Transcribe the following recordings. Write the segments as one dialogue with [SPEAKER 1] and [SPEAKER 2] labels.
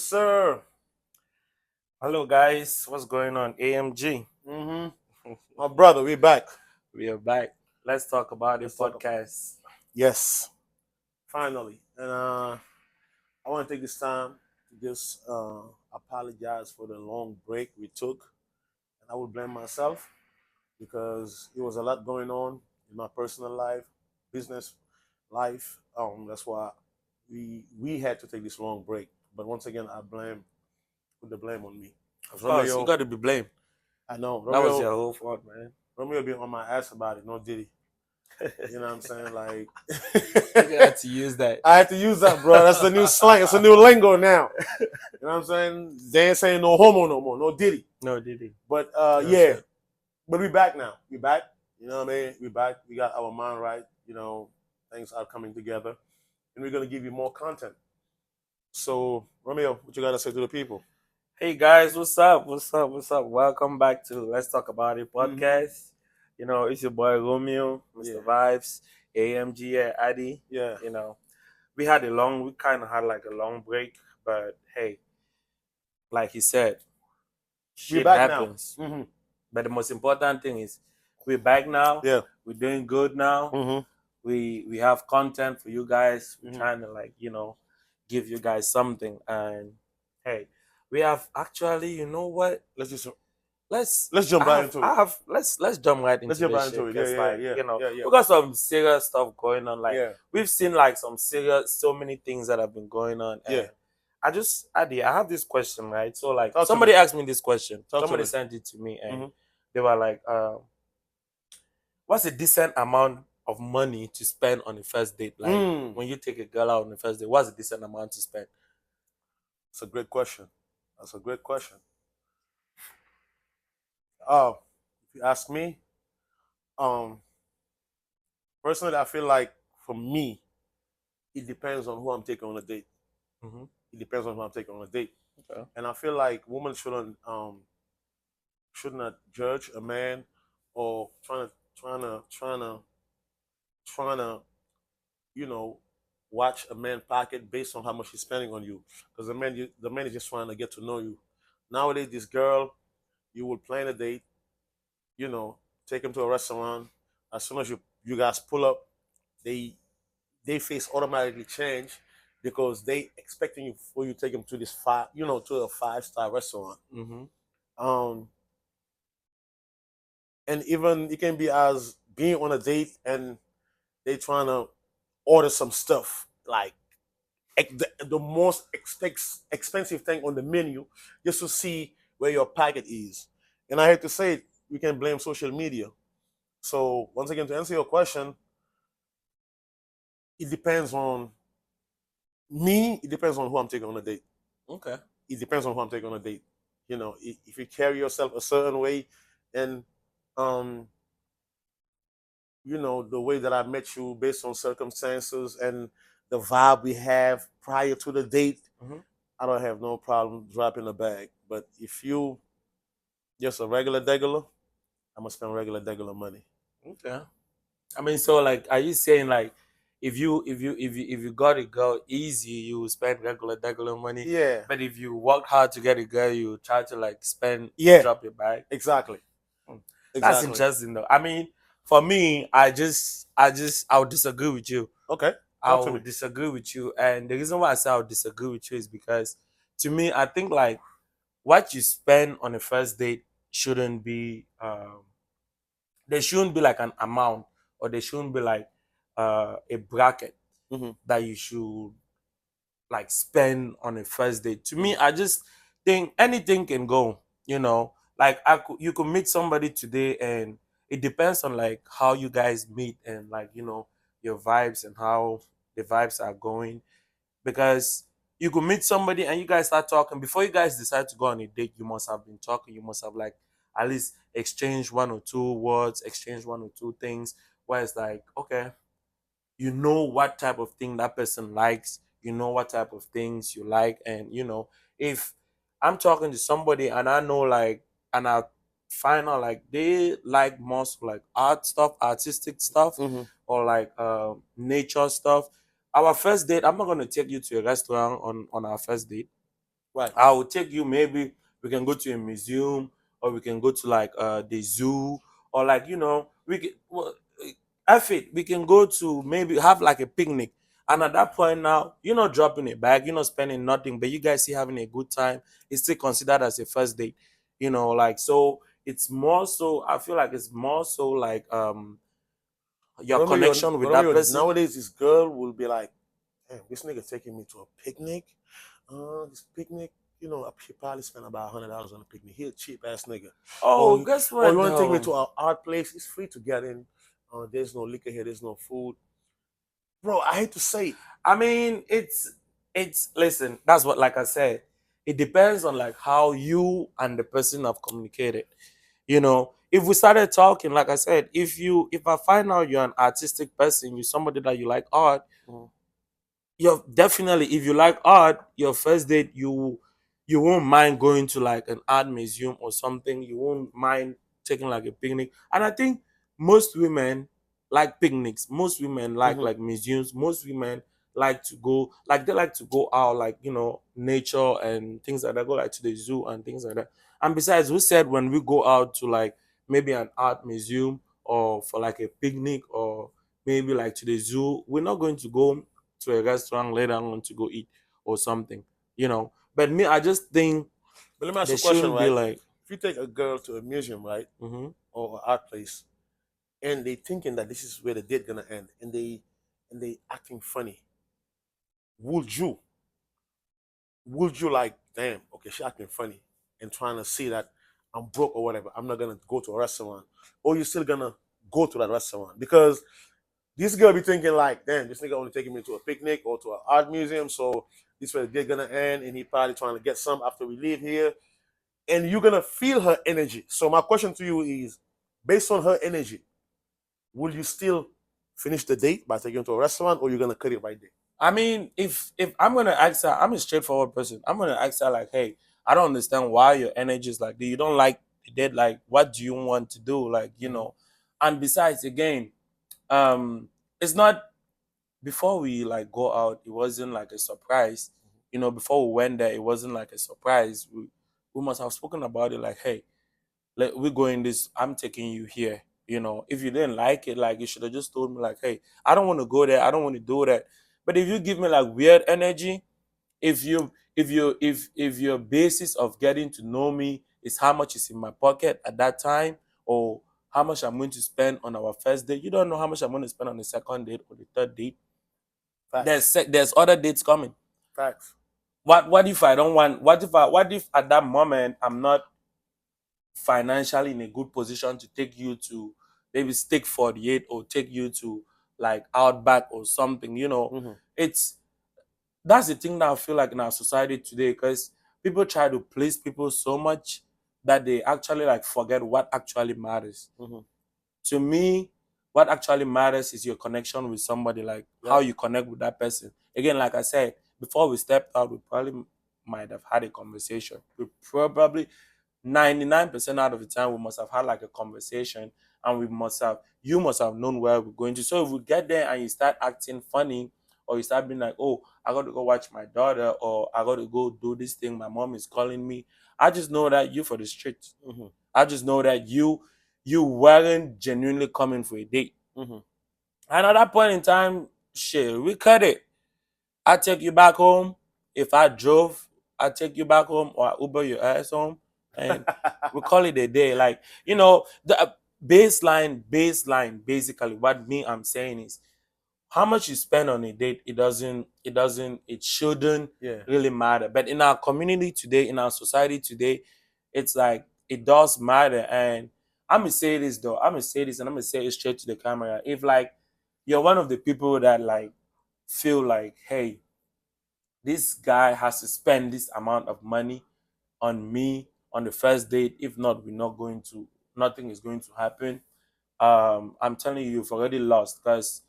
[SPEAKER 1] sir.
[SPEAKER 2] Hello guys, what's going on? AMG.
[SPEAKER 1] My brother, we back.
[SPEAKER 2] We are back. Let's talk about the
[SPEAKER 1] Let's talk.
[SPEAKER 2] podcast.
[SPEAKER 1] Yes, finally. And I want to take this time to just apologize for the long break we took. And I would blame myself because it was a lot going on in my personal life, business life. That's why we had to take this long break. But once again, put the blame on me.
[SPEAKER 2] Of course, you
[SPEAKER 1] Romeo,
[SPEAKER 2] got to be blamed.
[SPEAKER 1] I know
[SPEAKER 2] That was
[SPEAKER 1] Romeo.
[SPEAKER 2] your whole fault, man.
[SPEAKER 1] Romeo be on my ass about it. No Diddy. You know what I'm saying? Like,
[SPEAKER 2] You had to use that.
[SPEAKER 1] I had to use that, bro. That's the new slang. It's a new lingo now. You know what I'm saying? They ain't saying no homo no more, no Diddy.
[SPEAKER 2] No, did he?
[SPEAKER 1] But
[SPEAKER 2] That's
[SPEAKER 1] yeah,
[SPEAKER 2] it.
[SPEAKER 1] but we back now. We back. You know what I mean? We back. We got our mind right. You know, things are coming together, and we're gonna give you more content. So, Romeo, what you gotta say to the people?
[SPEAKER 2] Hey guys, what's up? What's up? What's up? Welcome back to Let's Talk About It podcast. You know, it's your boy Romeo, Mr. Vibes, AMG, Addy.
[SPEAKER 1] Yeah.
[SPEAKER 2] You know, we kind of had like a long break, but hey, like he said,
[SPEAKER 1] We
[SPEAKER 2] shit
[SPEAKER 1] back
[SPEAKER 2] happens.
[SPEAKER 1] now.
[SPEAKER 2] But the most important thing is we're back now.
[SPEAKER 1] Yeah.
[SPEAKER 2] We're doing good now.
[SPEAKER 1] Mm-hmm.
[SPEAKER 2] We have content for you guys. We're
[SPEAKER 1] Mhm.
[SPEAKER 2] trying to give you guys something. And hey, we have actually, you know what?
[SPEAKER 1] Let's jump right into it.
[SPEAKER 2] Let's jump right into
[SPEAKER 1] Let's jump
[SPEAKER 2] this
[SPEAKER 1] right into
[SPEAKER 2] shit.
[SPEAKER 1] it.
[SPEAKER 2] 'Cause,
[SPEAKER 1] Yeah.
[SPEAKER 2] we got some serious stuff going on. Like
[SPEAKER 1] Yeah.
[SPEAKER 2] we've seen like so many things that have been going on. And
[SPEAKER 1] Yeah.
[SPEAKER 2] I have this question, right? So like
[SPEAKER 1] Talk to
[SPEAKER 2] somebody
[SPEAKER 1] me.
[SPEAKER 2] asked me this question.
[SPEAKER 1] Talk to
[SPEAKER 2] Somebody
[SPEAKER 1] me.
[SPEAKER 2] sent it to me and
[SPEAKER 1] Mhm.
[SPEAKER 2] they were like, what's a decent amount of money to spend on the first date? Like when you take a girl out on the first date, what's a decent amount to spend?
[SPEAKER 1] That's a great question. That's a great question. If you ask me, um, personally, I feel like for me, it depends on who I'm taking on a date.
[SPEAKER 2] Mm-hmm.
[SPEAKER 1] It depends on who I'm taking on a date,
[SPEAKER 2] Okay.
[SPEAKER 1] and I feel like women should not judge a man or trying to you know watch a man pocket based on how much he's spending on you, because the man is just trying to get to know you. Nowadays, this girl, you will plan a date, you know, take him to a restaurant. As soon as you guys pull up, they they face automatically change because they expecting you for you to take them to this to a 5-star restaurant.
[SPEAKER 2] Mm-hmm.
[SPEAKER 1] Um, and even it can be as being on a date and they trying to order some stuff like the most expensive thing on the menu just to see where your packet is. And I hate to say it, we can blame social media. So once again, to answer your question, it depends on me. It depends on who I'm taking on a date.
[SPEAKER 2] Okay.
[SPEAKER 1] It depends on who I'm taking on a date. You know, if you carry yourself a certain way, and um, the way that I met you based on circumstances and the vibe we have prior to the date,
[SPEAKER 2] Mhm.
[SPEAKER 1] I don't have no problem dropping a bag. But if you just a regular degular, I'm gonna spend regular money.
[SPEAKER 2] Okay. I mean, so like, are you saying like, if you got a girl easy, you spend regular money.
[SPEAKER 1] Yeah.
[SPEAKER 2] But if you work hard to get a girl, you try to like spend,
[SPEAKER 1] Yeah.
[SPEAKER 2] drop your bag.
[SPEAKER 1] Exactly.
[SPEAKER 2] That's
[SPEAKER 1] Exactly.
[SPEAKER 2] interesting though. I mean, for me, I would disagree with you.
[SPEAKER 1] Okay.
[SPEAKER 2] I
[SPEAKER 1] Talk to me.
[SPEAKER 2] would disagree with you, and the reason why I say I would disagree with you is because, to me, I think like what you spend on a first date shouldn't be there shouldn't be like an amount, or there shouldn't be like a bracket
[SPEAKER 1] Mm-hmm.
[SPEAKER 2] that you should like spend on a first date. To me, I just think anything can go. Like you could meet somebody today, and it depends on like how you guys meet and like your vibes and how the vibes are going. Because you could meet somebody and you guys start talking before you guys decide to go on a date. You must have been talking. You must have like at least exchanged one or two words, exchanged one or two things. Where it's like, okay, you know what type of thing that person likes, you know what type of things you like. And if I'm talking to somebody and I know like, and I find out like they like most like art stuff, artistic stuff,
[SPEAKER 1] Mm-hmm.
[SPEAKER 2] or like nature stuff, our first date, I'm not going to take you to a restaurant on our first date.
[SPEAKER 1] Right.
[SPEAKER 2] I will take you. Maybe we can go to a museum, or we can go to like the zoo, or like we can. Well, F it. We can go to maybe have like a picnic. And at that point now, you're not dropping a bag, you're not spending nothing, but you guys still having a good time. It's still considered as a first date, like so. It's more so. I feel like it's more so like your connection with that
[SPEAKER 1] Romeo,
[SPEAKER 2] person.
[SPEAKER 1] nowadays this girl will be like, damn, this nigga taking me to a picnic. This picnic, she probably spent about $100 on a picnic. He a cheap ass nigga.
[SPEAKER 2] Oh,
[SPEAKER 1] Or,
[SPEAKER 2] guess
[SPEAKER 1] or you
[SPEAKER 2] what
[SPEAKER 1] want to take me
[SPEAKER 2] though?
[SPEAKER 1] to an art place? It's free to get in. There's no liquor here. There's no food. Bro, I hate to say it.
[SPEAKER 2] I mean, it's listen. That's what, like I said, it depends on like how you and the person have communicated. If we started talking, like I said, if I find out you're an artistic person, you're somebody that you like art,
[SPEAKER 1] Mhm.
[SPEAKER 2] you're definitely, if you like art, your first date, you won't mind going to like an art museum or something. You won't mind taking like a picnic. And I think most women like picnics. Most women
[SPEAKER 1] Mhm.
[SPEAKER 2] like museums. Most women like to go, like they like to go out, like nature and things like that. Go like to the zoo and things like that. And besides, who said when we go out to like maybe an art museum or for like a picnic or maybe like to the zoo, we're not going to go to a restaurant later on to go eat or something, But me, I just think
[SPEAKER 1] But let me ask you
[SPEAKER 2] there
[SPEAKER 1] a question,
[SPEAKER 2] shouldn't be
[SPEAKER 1] right?
[SPEAKER 2] like,
[SPEAKER 1] If you take a girl to a museum, right,
[SPEAKER 2] hmm
[SPEAKER 1] or an art place, and they thinking that this is where the date gonna end, and they acting funny, would you like, damn, okay, she acting funny and trying to see that I'm broke or whatever, I'm not gonna go to a restaurant, or you still gonna go to that restaurant? Because this girl be thinking like, damn, this nigga only taking me to a picnic or to an art museum, so this way the day gonna end, and he probably trying to get some after we leave here, and you're gonna feel her energy. So my question to you is, based on her energy, will you still finish the date by taking her to a restaurant, or you're gonna cut it right there?
[SPEAKER 2] I mean, if I'm gonna ask her, I'm a straightforward person. I'm gonna ask her like, hey, I don't understand why your energy is like, you don't like the date, like, what do you want to do, like,
[SPEAKER 1] Mm-hmm.
[SPEAKER 2] And besides, again, it's not, before we like go out, it wasn't like a surprise. Before we went there, it wasn't like a surprise. We must have spoken about it like, hey, we're going this, I'm taking you here. If you didn't like it, like, you should have just told me like, hey, I don't want to go there, I don't want to do that. But if you give me like weird energy, if your basis of getting to know me is how much is in my pocket at that time, or how much I'm going to spend on our first date, you don't know how much I'm going to spend on the second date or the third date.
[SPEAKER 1] Facts.
[SPEAKER 2] There's other dates coming.
[SPEAKER 1] Facts.
[SPEAKER 2] What if I don't want, what if at that moment I'm not financially in a good position to take you to maybe Steak 48, or take you to like Outback or something.
[SPEAKER 1] Mm-hmm.
[SPEAKER 2] It's That's the thing that I feel like in our society today, because people try to please people so much that they actually like forget what actually matters.
[SPEAKER 1] Mm-hmm.
[SPEAKER 2] To me, what actually matters is your connection with somebody, like how
[SPEAKER 1] Yep.
[SPEAKER 2] you connect with that person. Again, like I said, before we stepped out, we probably might have had a conversation. We probably 99% out of the time we must have had like a conversation, and you must have known where we're going to. So if we get there and you start acting funny, or you start being like, oh, I got to go watch my daughter, or I got to go do this thing, my mom is calling me, I just know that you for the street.
[SPEAKER 1] Mm-hmm.
[SPEAKER 2] I just know that you weren't genuinely coming for a date.
[SPEAKER 1] Mm-hmm.
[SPEAKER 2] And at that point in time, shit, we cut it. I take you back home. If I drove, I take you back home, or I Uber your ass home, and we call it a day. Like, the baseline, basically, what me I'm saying is, how much you spend on a date, it shouldn't
[SPEAKER 1] Yeah.
[SPEAKER 2] really matter. But in our community today, in our society today, it's like it does matter. And I'm gonna say this though, I'm gonna say this, and I'm gonna say it straight to the camera. If like you're one of the people that like feel like, hey, this guy has to spend this amount of money on me on the first date, if not, nothing is going to happen. I'm telling you, you've already lost, because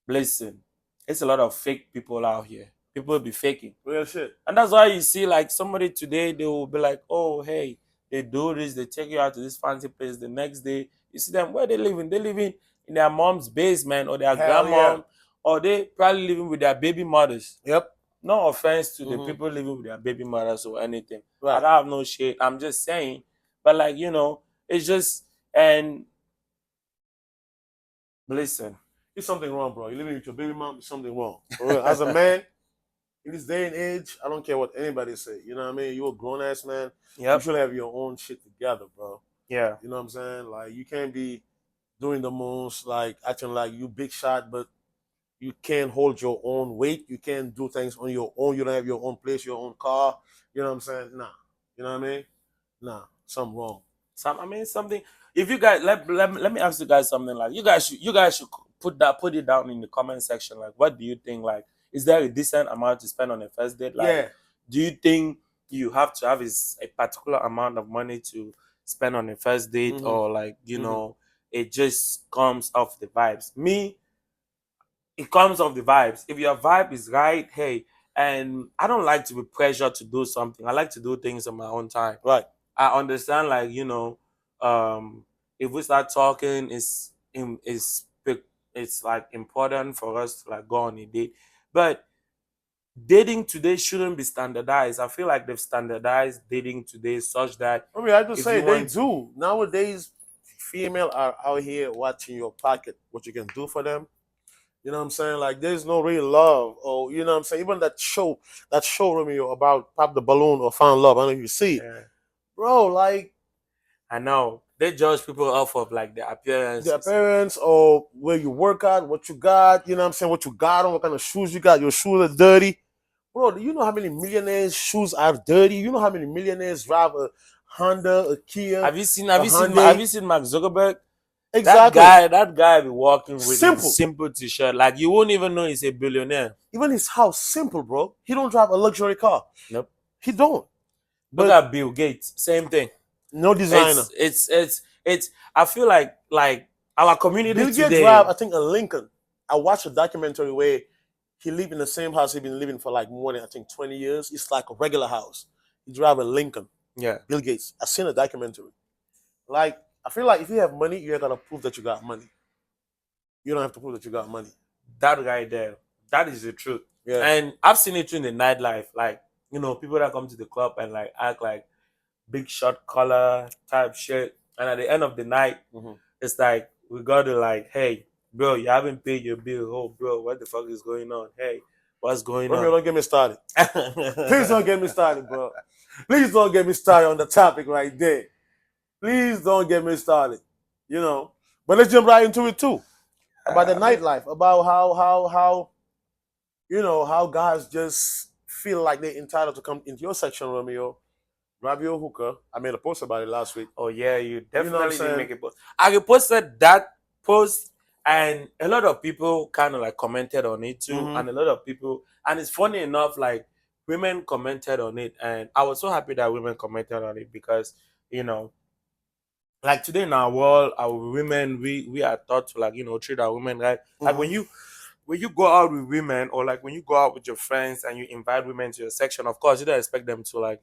[SPEAKER 2] listen, it's a lot of fake people out here. People be faking.
[SPEAKER 1] Real shit.
[SPEAKER 2] And that's why you see like somebody today, they will be like, oh, hey, they do this, they take you out to this fancy place. The next day, you see them, where they living? They living in their mom's basement, or their
[SPEAKER 1] Hell yeah.
[SPEAKER 2] grandmom, or they probably living with their baby mothers.
[SPEAKER 1] Yep.
[SPEAKER 2] no offense to the
[SPEAKER 1] Mhm.
[SPEAKER 2] people living with their baby mothers or anything. I
[SPEAKER 1] Right.
[SPEAKER 2] don't have no shade. I'm just saying, but like it's just and listen.
[SPEAKER 1] There's something wrong, bro. You're living with your baby mom. There's something wrong. For real. As a man, in this day and age, I don't care what anybody say. You know what I mean? You're a grown ass man. You
[SPEAKER 2] Yep.
[SPEAKER 1] should have your own shit together, bro.
[SPEAKER 2] Yeah.
[SPEAKER 1] You know what I'm saying? Like you can't be doing the most, like acting like you big shot, but you can't hold your own weight. You can't do things on your own. You don't have your own place, your own car. You know what I'm saying? Nah. You know what I mean? Nah. Something wrong.
[SPEAKER 2] I mean something. If you guys let me ask you guys something. Like you guys should put it down in the comment section. Like, what do you think? Like, is there a decent amount to spend on a first date? Like,
[SPEAKER 1] Yeah.
[SPEAKER 2] do you think you have to have a particular amount of money to spend on a first date,
[SPEAKER 1] Mhm.
[SPEAKER 2] or like
[SPEAKER 1] Mhm.
[SPEAKER 2] it just comes off the vibes? Me, it comes off the vibes. If your vibe is right, hey, and I don't like to be pressured to do something. I like to do things on my own time.
[SPEAKER 1] Right.
[SPEAKER 2] I understand, like if we start talking, it's like important for us to like go on a date, but dating today shouldn't be standardized. I feel like they've standardized dating today such that
[SPEAKER 1] I mean, I just
[SPEAKER 2] if
[SPEAKER 1] say
[SPEAKER 2] you
[SPEAKER 1] they
[SPEAKER 2] want,
[SPEAKER 1] do. Nowadays, female are out here watching your pocket, what you can do for them. You know what I'm saying? Like there's no real love. Or you know what I'm saying? Even that show Romeo about Pop the Balloon or Found Love. I don't know if you see it.
[SPEAKER 2] yeah,
[SPEAKER 1] Bro, like
[SPEAKER 2] I know they judge people off of like their
[SPEAKER 1] their
[SPEAKER 2] appearances.
[SPEAKER 1] parents or where you work at, what you got, you know what I'm saying, what you got on, what kind of shoes you got, your shoes are dirty. Bro, do you know how many millionaires' shoes are dirty? You know how many millionaires drive a Honda, a Kia,
[SPEAKER 2] Have you seen have
[SPEAKER 1] a
[SPEAKER 2] you seen have
[SPEAKER 1] Hyundai?
[SPEAKER 2] you seen Mark Zuckerberg?
[SPEAKER 1] Exactly.
[SPEAKER 2] That guy be walking with a
[SPEAKER 1] Simple.
[SPEAKER 2] simple t-shirt. Like you won't even know he's a billionaire.
[SPEAKER 1] Even his house, simple, bro. He don't drive a luxury car.
[SPEAKER 2] Nope.
[SPEAKER 1] He don't.
[SPEAKER 2] Look
[SPEAKER 1] But
[SPEAKER 2] at Bill Gates. Same thing.
[SPEAKER 1] no designer.
[SPEAKER 2] It's I feel like our community
[SPEAKER 1] Bill Gates drive,
[SPEAKER 2] today.
[SPEAKER 1] I think, a Lincoln. I watched a documentary where he lived in the same house he been living for like more than I think 20 years. It's like a regular house. He drive a Lincoln.
[SPEAKER 2] Yeah.
[SPEAKER 1] Bill Gates. I seen a documentary. Like I feel like if you have money, you gotta prove that you got money. You don't have to prove that you got money.
[SPEAKER 2] That guy there. That is the truth.
[SPEAKER 1] Yeah.
[SPEAKER 2] And I've seen it too in the nightlife. Like, people that come to the club and like act like big shot collar type shit. And at the end of the night,
[SPEAKER 1] Mhm.
[SPEAKER 2] it's like we gotta like, hey, bro, you haven't paid your bill. Oh, bro, what the fuck is going on? Hey, what's going
[SPEAKER 1] Romeo,
[SPEAKER 2] on?
[SPEAKER 1] don't get me started. Please don't get me started, bro. Please don't get me started on the topic right there. Please don't get me started. You know. But let's jump right into it too. About the nightlife, about how how guys just feel like they're entitled to come into your section, Romeo. Grab your hookah. I made a post about it last week.
[SPEAKER 2] Oh yeah, you
[SPEAKER 1] You know what I'm
[SPEAKER 2] definitely didn't
[SPEAKER 1] saying?
[SPEAKER 2] make a post. I posted that post, and a lot of people kind of like commented on it too,
[SPEAKER 1] Mhm.
[SPEAKER 2] and a lot of people, and it's funny enough, like women commented on it, and I was so happy that women commented on it because like today in our world, our women, we are taught to like treat our women right. Like
[SPEAKER 1] Mhm.
[SPEAKER 2] when you go out with women, or like when you go out with your friends and you invite women to your section, of course you don't expect them to like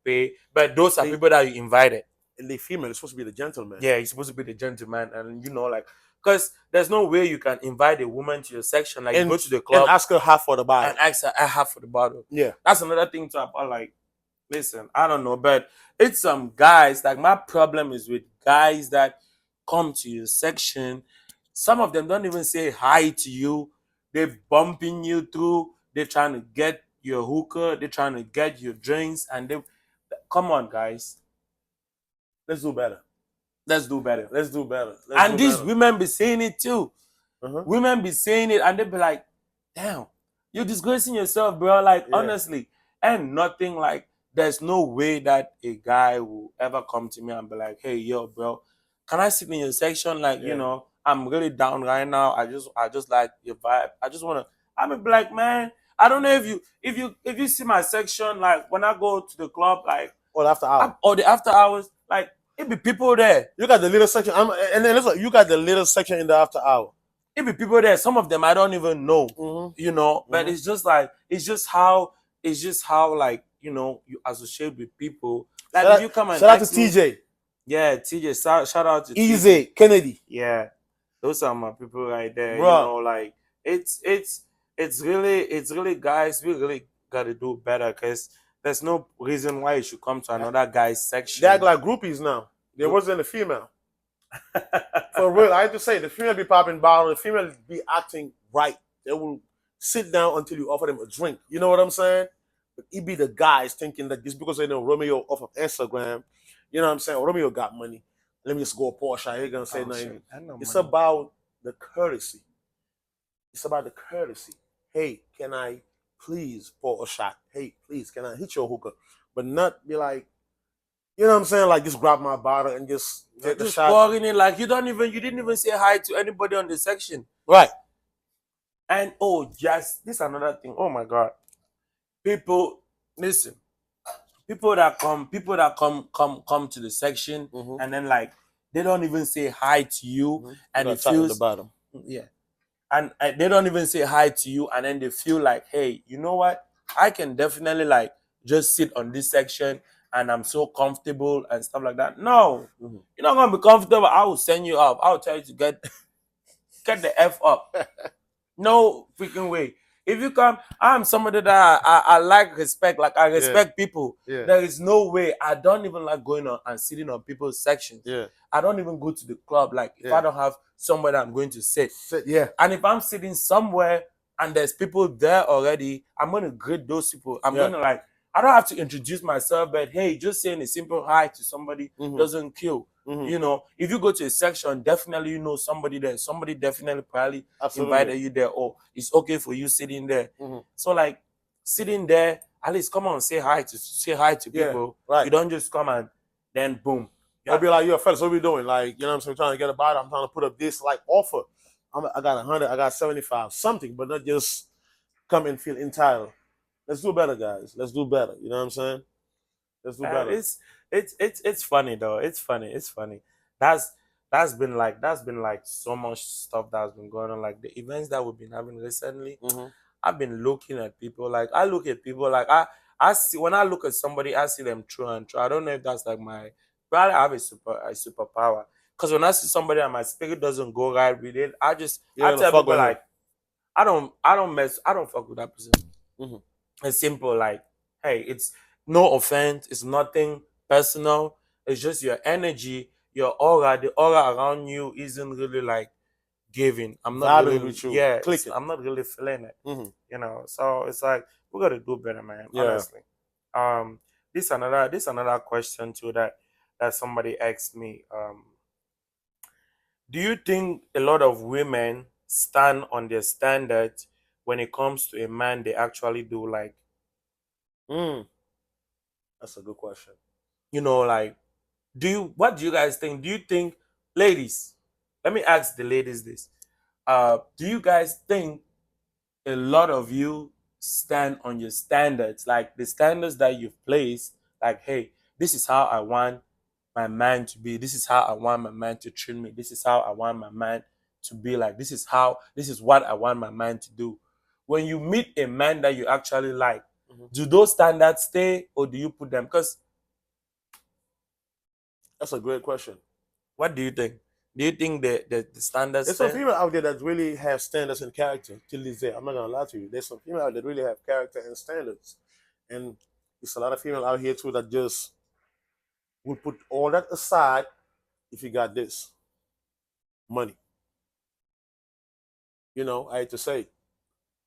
[SPEAKER 2] pay, but those are
[SPEAKER 1] They,
[SPEAKER 2] people that you invited.
[SPEAKER 1] and the female is supposed to be the gentleman.
[SPEAKER 2] Yeah, you're supposed to be the gentleman, and like, because there's no way you can invite a woman to your section. Like, you go to the
[SPEAKER 1] And
[SPEAKER 2] club
[SPEAKER 1] ask her half for the bottle.
[SPEAKER 2] and ask her, I have for the bottle.
[SPEAKER 1] Yeah.
[SPEAKER 2] That's another thing to about, like, listen, I don't know, but it's some guys, like, my problem is with guys that come to your section. Some of them don't even say hi to you. They're bumping you through. They're trying to get your hookah. They're trying to get your drinks. And come on, guys.
[SPEAKER 1] Let's do better.
[SPEAKER 2] Let's do better.
[SPEAKER 1] Let's do better.
[SPEAKER 2] And these women be saying it too.
[SPEAKER 1] Uh-huh.
[SPEAKER 2] Women be saying it and they be like, damn, you're disgracing yourself, bro. Like,
[SPEAKER 1] Yeah.
[SPEAKER 2] honestly. And nothing like, there's no way that a guy will ever come to me and be like, hey, yo, bro, can I sit in your section? Like,
[SPEAKER 1] Yeah.
[SPEAKER 2] I'm really down right now. I just like your vibe. I just wanna, I'm a black man. I don't know if you see my section, like when I go to the club, like
[SPEAKER 1] Or after hours.
[SPEAKER 2] or the after hours, like it be people there.
[SPEAKER 1] You got the little section. And then listen, you got the little section in the after hour.
[SPEAKER 2] It be people there. Some of them I don't even know,
[SPEAKER 1] Mhm.
[SPEAKER 2] But
[SPEAKER 1] Mhm.
[SPEAKER 2] it's just how like you associate with people. Like if you come and
[SPEAKER 1] shout out to
[SPEAKER 2] ask me-
[SPEAKER 1] TJ.
[SPEAKER 2] yeah, TJ. Shout out to TJ.
[SPEAKER 1] Easy. Kennedy.
[SPEAKER 2] Yeah, those are my people right there.
[SPEAKER 1] Bruh.
[SPEAKER 2] Like it's really guys. We really gotta do better because there's no reason why you should come to another guy's
[SPEAKER 1] They
[SPEAKER 2] section.
[SPEAKER 1] act like groupies now. There wasn't a female. For real, I have to say, the female be popping bottles, the female be acting right. They will sit down until you offer them a drink. You know what I'm saying? But it be the guys thinking that just because they know Romeo off of Instagram, you know what I'm saying? Oh, Romeo got money. Let me just go Porsche. I ain't gonna say
[SPEAKER 2] Oh,
[SPEAKER 1] nothing.
[SPEAKER 2] shit. I know,
[SPEAKER 1] It's
[SPEAKER 2] man.
[SPEAKER 1] about the courtesy. It's about the courtesy. Hey, can I please pour a shot? Hey, please, can I hit your hookah? But not be like, you know what I'm saying? Like just grab my bottle and just take the
[SPEAKER 2] Just
[SPEAKER 1] shot.
[SPEAKER 2] pouring it like you didn't even say hi to anybody on the section.
[SPEAKER 1] Right.
[SPEAKER 2] And oh, just this another thing. Oh my god, people, listen. People that come to the section
[SPEAKER 1] Mhm.
[SPEAKER 2] and then like they don't even say hi to you,
[SPEAKER 1] Mhm.
[SPEAKER 2] and
[SPEAKER 1] You
[SPEAKER 2] it
[SPEAKER 1] got shot in the
[SPEAKER 2] feels
[SPEAKER 1] bottom.
[SPEAKER 2] yeah, and they don't even say hi to you, and then they feel like, hey, you know what? I can definitely like just sit on this section, and I'm so comfortable and stuff like that. No,
[SPEAKER 1] Mhm.
[SPEAKER 2] you're not gonna be comfortable. I will send you up. I will tell you to get the f up. No freaking way. If you come, I'm somebody that I like respect. Like I respect people.
[SPEAKER 1] Yeah.
[SPEAKER 2] There is no way. I don't even like going on and sitting on people's sections.
[SPEAKER 1] Yeah.
[SPEAKER 2] I don't even go to the club. Like if
[SPEAKER 1] Yeah.
[SPEAKER 2] I don't have somewhere that I'm going to sit.
[SPEAKER 1] Yeah.
[SPEAKER 2] And if I'm sitting somewhere and there's people there already, I'm gonna greet those people. I'm
[SPEAKER 1] Yeah.
[SPEAKER 2] gonna like, I don't have to introduce myself, but hey, just saying a simple hi to somebody
[SPEAKER 1] Mhm.
[SPEAKER 2] doesn't kill.
[SPEAKER 1] Mhm.
[SPEAKER 2] You know, if you go to a section, definitely you know somebody there. Somebody definitely probably
[SPEAKER 1] Absolutely.
[SPEAKER 2] invited you there, or it's okay for you sitting there.
[SPEAKER 1] Mhm.
[SPEAKER 2] So like sitting there, at least come on, say hi to
[SPEAKER 1] Yeah,
[SPEAKER 2] people.
[SPEAKER 1] right.
[SPEAKER 2] You don't just come and then boom.
[SPEAKER 1] They'll be like, yo, fellas, what we doing? Like, you know what I'm saying? Trying to get a bite. I'm trying to put up this like offer. I got 100, I got 75, something, but not just come and feel entitled. Let's do better, guys. Let's do better. You know what I'm saying? Let's do better.
[SPEAKER 2] It's funny though. It's funny. That's been like so much stuff that's been going on. Like the events that we've been having recently.
[SPEAKER 1] Mhm.
[SPEAKER 2] I've been looking at people like I look at people like I see when I look at somebody, I see them through and through. I don't know if that's like my probably I have a superpower. Because when I see somebody and my spirit doesn't go right with it,
[SPEAKER 1] You
[SPEAKER 2] I
[SPEAKER 1] don't
[SPEAKER 2] tell
[SPEAKER 1] fuck
[SPEAKER 2] people
[SPEAKER 1] with him.
[SPEAKER 2] like I don't fuck with that person.
[SPEAKER 1] Mhm.
[SPEAKER 2] It's simple, like, hey, it's no offense, it's nothing personal. It's just your energy, your aura, the aura around you isn't really like giving. I'm not
[SPEAKER 1] Vibing
[SPEAKER 2] really,
[SPEAKER 1] with you,
[SPEAKER 2] yeah,
[SPEAKER 1] clicking.
[SPEAKER 2] I'm not really feeling it.
[SPEAKER 1] Mhm.
[SPEAKER 2] You know, so it's like we gotta do better, man.
[SPEAKER 1] Yeah.
[SPEAKER 2] Honestly. This another question too that somebody asked me. Do you think a lot of women stand on their standards when it comes to a man they actually do like?
[SPEAKER 1] Mm. That's a good question.
[SPEAKER 2] You know, like, what do you guys think? Do you think, ladies, let me ask the ladies this. Do you guys think a lot of you stand on your standards, like the standards that you've placed, like, hey, this is how I want my man to be, this is how I want my man to treat me, this is how I want my man to be, like, this is what I want my man to do. When you meet a man that you actually like,
[SPEAKER 1] Mhm.
[SPEAKER 2] do those standards stay or do you put them? Because
[SPEAKER 1] That's a great question.
[SPEAKER 2] what do you think? Do you think the standards
[SPEAKER 1] There's some
[SPEAKER 2] stay?
[SPEAKER 1] female out there that really have standards and character till this day. I'm not gonna lie to you. There's some female out there that really have character and standards. And it's a lot of female out here too that just will put all that aside if you got this money. You know, I hate to say,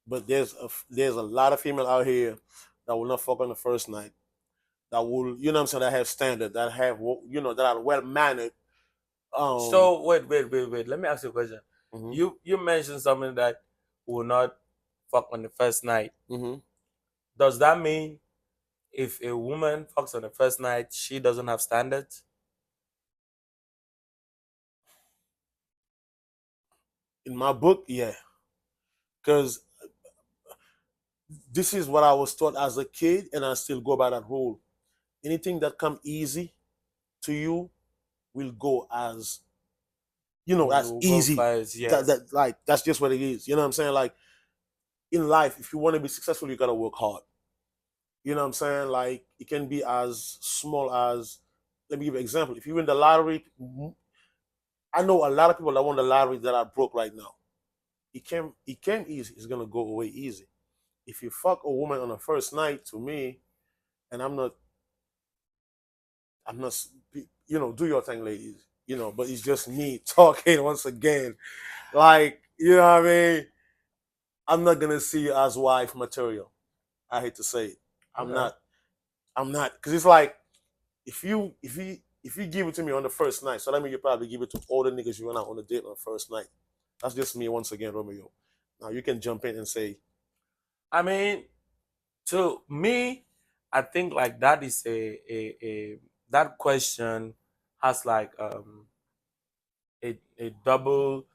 [SPEAKER 1] but there's a lot of female out here that will not fuck on the first night. That will, you know what I'm saying, that have standard, that have, you know, that are well mannered.
[SPEAKER 2] So wait. Let me ask you a question.
[SPEAKER 1] Mhm.
[SPEAKER 2] You mentioned something that will not fuck on the first night.
[SPEAKER 1] Mhm.
[SPEAKER 2] Does that mean if a woman fucks on the first night, she doesn't have standards?
[SPEAKER 1] In my book, yeah, because this is what I was taught as a kid, and I still go by that rule. Anything that come easy to you will go as, you know, as
[SPEAKER 2] We'll go
[SPEAKER 1] easy.
[SPEAKER 2] first, yes.
[SPEAKER 1] That like that's just what it is. You know what I'm saying? Like in life, if you want to be successful, you gotta work hard. You know what I'm saying? Like it can be as small as, let me give you an example. If you win the lottery, I know a lot of people that won the lottery that are broke right now. It came easy. It's gonna go away easy. if you fuck a woman on the first night, to me, and I'm not, do your thing, ladies. But it's just me talking once again. Like, you know what I mean? I'm not gonna see you as wife material. I hate to say it. I'm
[SPEAKER 2] Okay.
[SPEAKER 1] not. I'm not, because it's like if you give it to me on the first night, so that means you probably give it to all the niggas you went out on a date on the first night. That's just me once again, Romeo. Now you can jump in and say,
[SPEAKER 2] I mean, to me, I think like that is a that question has like a double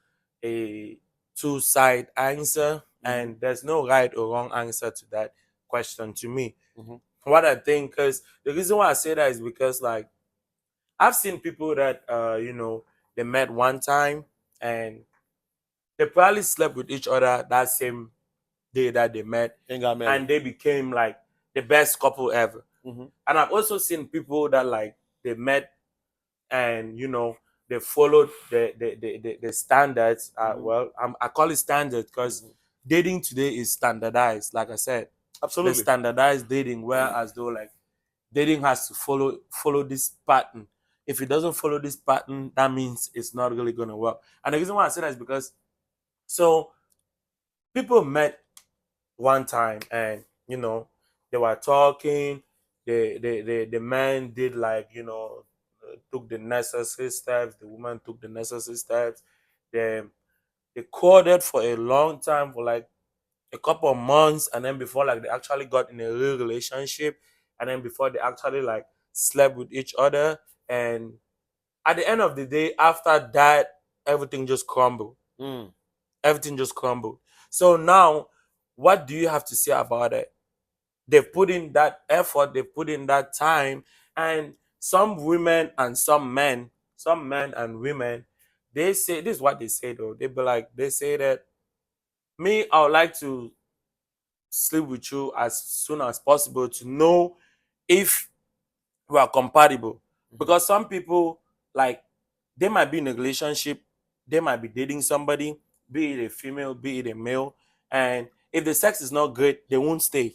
[SPEAKER 2] a two-side answer,
[SPEAKER 1] mm-hmm,
[SPEAKER 2] and there's no right or wrong answer to that question to me.
[SPEAKER 1] mm-hmm,
[SPEAKER 2] What I think, because the reason why I say that is because like I've seen people that they met one time and they probably slept with each other that same day that they met,
[SPEAKER 1] and got married.
[SPEAKER 2] and they became like the best couple ever.
[SPEAKER 1] Mm-hmm,
[SPEAKER 2] And I've also seen people that like they met and they followed the standards.
[SPEAKER 1] mm-hmm,
[SPEAKER 2] I call it standard because
[SPEAKER 1] mm-hmm.
[SPEAKER 2] dating today is standardized. Like I said, the
[SPEAKER 1] Absolutely.
[SPEAKER 2] standardized dating, whereas though like dating has to follow this pattern. If it doesn't follow this pattern, that means it's not really gonna work. And the reason why I say that is because so people met one time and they were talking. The man did like took the necessary steps. The woman took the necessary steps. They courted for a long time, for like a couple of months, and then before like they actually got in a real relationship, and then before they actually like slept with each other. And at the end of the day, after that, everything just crumbled.
[SPEAKER 1] Mm.
[SPEAKER 2] Everything just crumbled. So now, what do you have to say about it? They've put in that effort, they've put in that time, and some women and some men and women, they say this is what they say though. They say that me, I would like to sleep with you as soon as possible to know if we are compatible.
[SPEAKER 1] Mm-hmm.
[SPEAKER 2] Because some people like they might be in a relationship, they might be dating somebody, be it a female, be it a male, and if the sex is not good, they won't stay.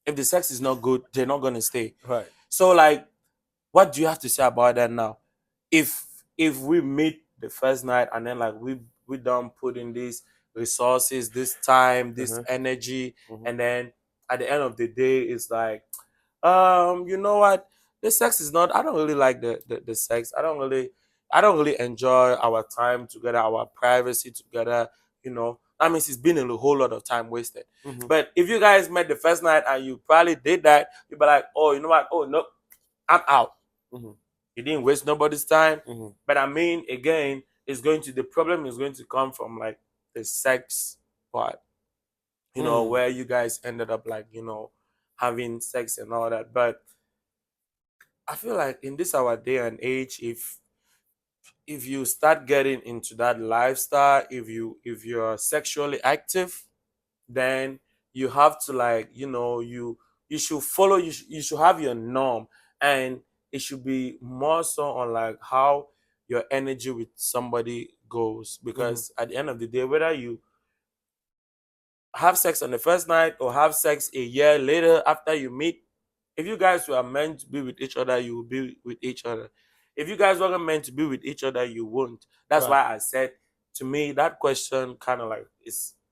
[SPEAKER 2] If the sex is not good, they're not gonna stay.
[SPEAKER 1] Right.
[SPEAKER 2] So like, what do you have to say about that now? If we meet the first night and then like we don't put in these resources, this time, this
[SPEAKER 1] Uh-huh.
[SPEAKER 2] energy,
[SPEAKER 1] Mm-hmm.
[SPEAKER 2] and then at the end of the day, it's like, you know what? The sex is not. I don't really like the sex. I don't really enjoy our time together, our privacy together. That means it's been a whole lot of time wasted.
[SPEAKER 1] Mm-hmm.
[SPEAKER 2] But if you guys met the first night and you probably did that, you'd be like, oh, you know what? Oh no, I'm out.
[SPEAKER 1] Mm-hmm.
[SPEAKER 2] You didn't waste nobody's time.
[SPEAKER 1] Mm-hmm.
[SPEAKER 2] But I mean, again, the problem is going to come from like the sex part,
[SPEAKER 1] Mm.
[SPEAKER 2] where you guys ended up like, having sex and all that. But I feel like in this our day and age, if you start getting into that lifestyle, if you're sexually active, then you have to like you should follow you should have your norm, and it should be more so on like how your energy with somebody goes,
[SPEAKER 1] Mm-hmm.
[SPEAKER 2] because at the end of the day, whether you have sex on the first night or have sex a year later after you meet, if you guys were meant to be with each other, you will be with each other. If you guys weren't meant to be with each other, you won't. That's
[SPEAKER 1] Right.
[SPEAKER 2] why I said, to me, that question kind of like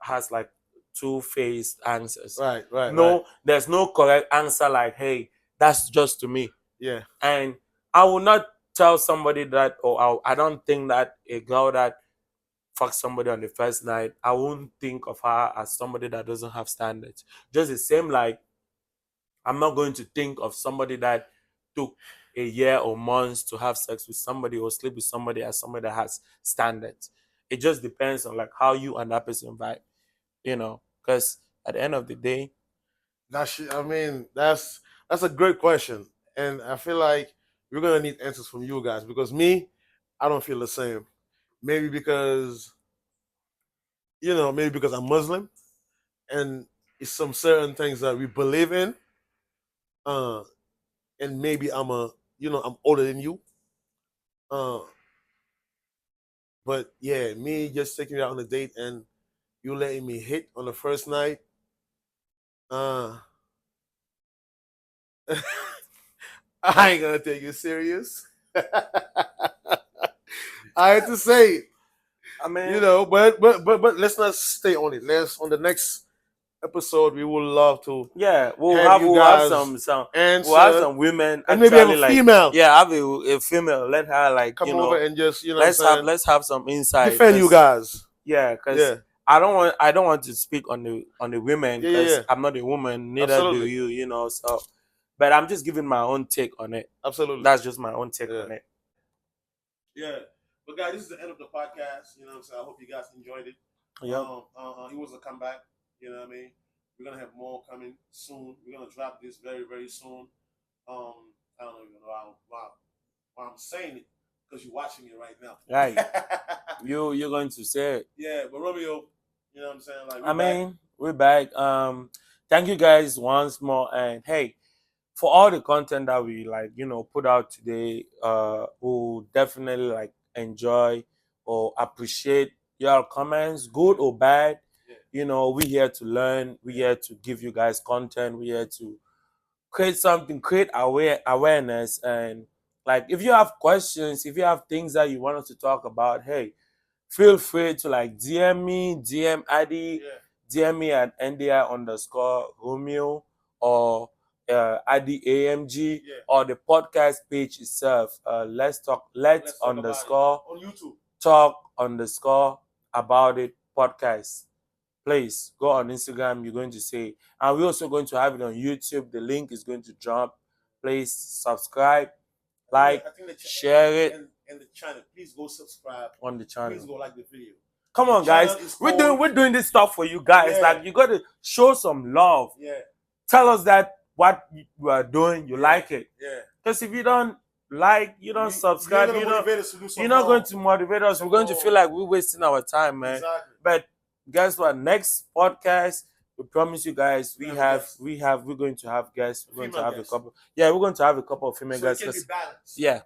[SPEAKER 2] has like two-faced answers.
[SPEAKER 1] Right. Right. Right.
[SPEAKER 2] No, there's no correct answer like, hey, that's just to me.
[SPEAKER 1] Yeah.
[SPEAKER 2] And I will not tell somebody that, or I don't think that a girl that fuck somebody on the first night, I won't think of her as somebody that doesn't have standards. Just the same, like I'm not going to think of somebody that took a year or months to have sex with somebody or sleep with somebody as somebody that has standards. It just depends on like how you and that person vibe, because at the end of the day,
[SPEAKER 1] I mean, that's a great question, and I feel like we're gonna need answers from you guys because me, I don't feel the same. Maybe because maybe because I'm Muslim, and it's some certain things that we believe in. Uh, and maybe I'm older than you. Uh, but yeah, me just taking you out on a date and you letting me hit on the first night. Uh, I ain't gonna take it serious. I had to say it,
[SPEAKER 2] I mean,
[SPEAKER 1] you know, but let's not stay on it. Let's on the next episode we would love to
[SPEAKER 2] yeah,
[SPEAKER 1] have you
[SPEAKER 2] we'll have
[SPEAKER 1] guys
[SPEAKER 2] we'll have
[SPEAKER 1] answer
[SPEAKER 2] some women
[SPEAKER 1] and maybe have a
[SPEAKER 2] actually like,
[SPEAKER 1] female
[SPEAKER 2] yeah, have a female, let her like,
[SPEAKER 1] come over and just, you know what I'm saying,
[SPEAKER 2] let's have some insight,
[SPEAKER 1] defend you
[SPEAKER 2] because
[SPEAKER 1] guys.
[SPEAKER 2] yeah, because
[SPEAKER 1] Yeah.
[SPEAKER 2] I don't want to speak on the women,
[SPEAKER 1] Yeah, yeah,
[SPEAKER 2] because
[SPEAKER 1] yeah.
[SPEAKER 2] I'm not a woman, neither do
[SPEAKER 1] Absolutely.
[SPEAKER 2] you, so, but I'm just giving my own take on it.
[SPEAKER 1] Absolutely.
[SPEAKER 2] That's just my own take
[SPEAKER 1] Yeah.
[SPEAKER 2] on it.
[SPEAKER 1] Yeah. But guys, this is the end of the podcast. You know what I'm saying? I hope you guys enjoyed it.
[SPEAKER 2] Yep.
[SPEAKER 1] It was a comeback. You know what I mean? We're gonna have more coming soon. We're gonna drop this very, very soon. I don't even know why I'm saying it, because you're watching it right now.
[SPEAKER 2] Right. You're going to say it.
[SPEAKER 1] Yeah, but Romeo, you know what I'm saying? Like,
[SPEAKER 2] I mean, we're back. Thank you guys once more, and hey, for all the content that we like, put out today, we'll definitely like enjoy or appreciate your comments, good or bad.
[SPEAKER 1] Yeah.
[SPEAKER 2] We're here to learn. We're here to give you guys content. We're here to create something, create awareness, and like if you have questions, if you have things that you want us to talk about, hey, feel free to like DM me, DM Addy, DM me at NDI underscore Romeo, or Addy AMG, or the podcast page itself. Let's talk, let's underscore
[SPEAKER 1] on YouTube.
[SPEAKER 2] talk underscore about it podcast. Please go on Instagram. You're going to see, and we're also going to have it on YouTube. The link is going to drop. Please subscribe, like, share it,
[SPEAKER 1] and the channel. Please go subscribe
[SPEAKER 2] on the channel.
[SPEAKER 1] Please go like the video.
[SPEAKER 2] Come on, guys. We're doing this stuff for you guys.
[SPEAKER 1] Yeah.
[SPEAKER 2] Like, you got to show some love.
[SPEAKER 1] Yeah.
[SPEAKER 2] Tell us that what you are doing, you like it.
[SPEAKER 1] Yeah.
[SPEAKER 2] Because if you don't like, you don't subscribe, you're not going to motivate us. We're going to feel like we're wasting our time, man.
[SPEAKER 1] Exactly.
[SPEAKER 2] But guess what? Next podcast, we promise you guys, we're going to have guests. We're going to have a couple. Yeah, we're going to have a couple of female guests.
[SPEAKER 1] It can be balanced.
[SPEAKER 2] Yeah.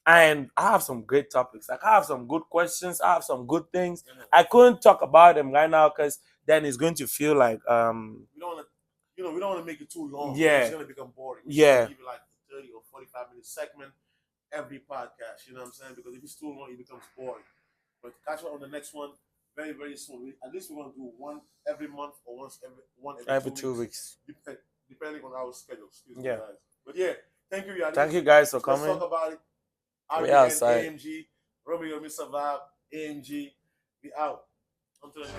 [SPEAKER 2] And I have some great topics. Like, I have some good questions. I have some good things. I couldn't talk about them right now because then it's going to feel like
[SPEAKER 1] we don't want to make it too long.
[SPEAKER 2] Yeah.
[SPEAKER 1] It's gonna become boring.
[SPEAKER 2] Yeah.
[SPEAKER 1] Give you like a 30 or 45-minute segment every podcast. You know what I'm saying? Because if it's too long, it becomes boring. But catch up on the next one very, very soon. At least we're gonna do one every month or every 2 weeks. Depending on our schedule. Excuse me, guys. But yeah, thank you, Yanni.
[SPEAKER 2] Thank you guys for coming.
[SPEAKER 1] Let's talk about it.
[SPEAKER 2] We outside.
[SPEAKER 1] AMG, Romeo, Mr. Vibe, AMG, we out. Until the next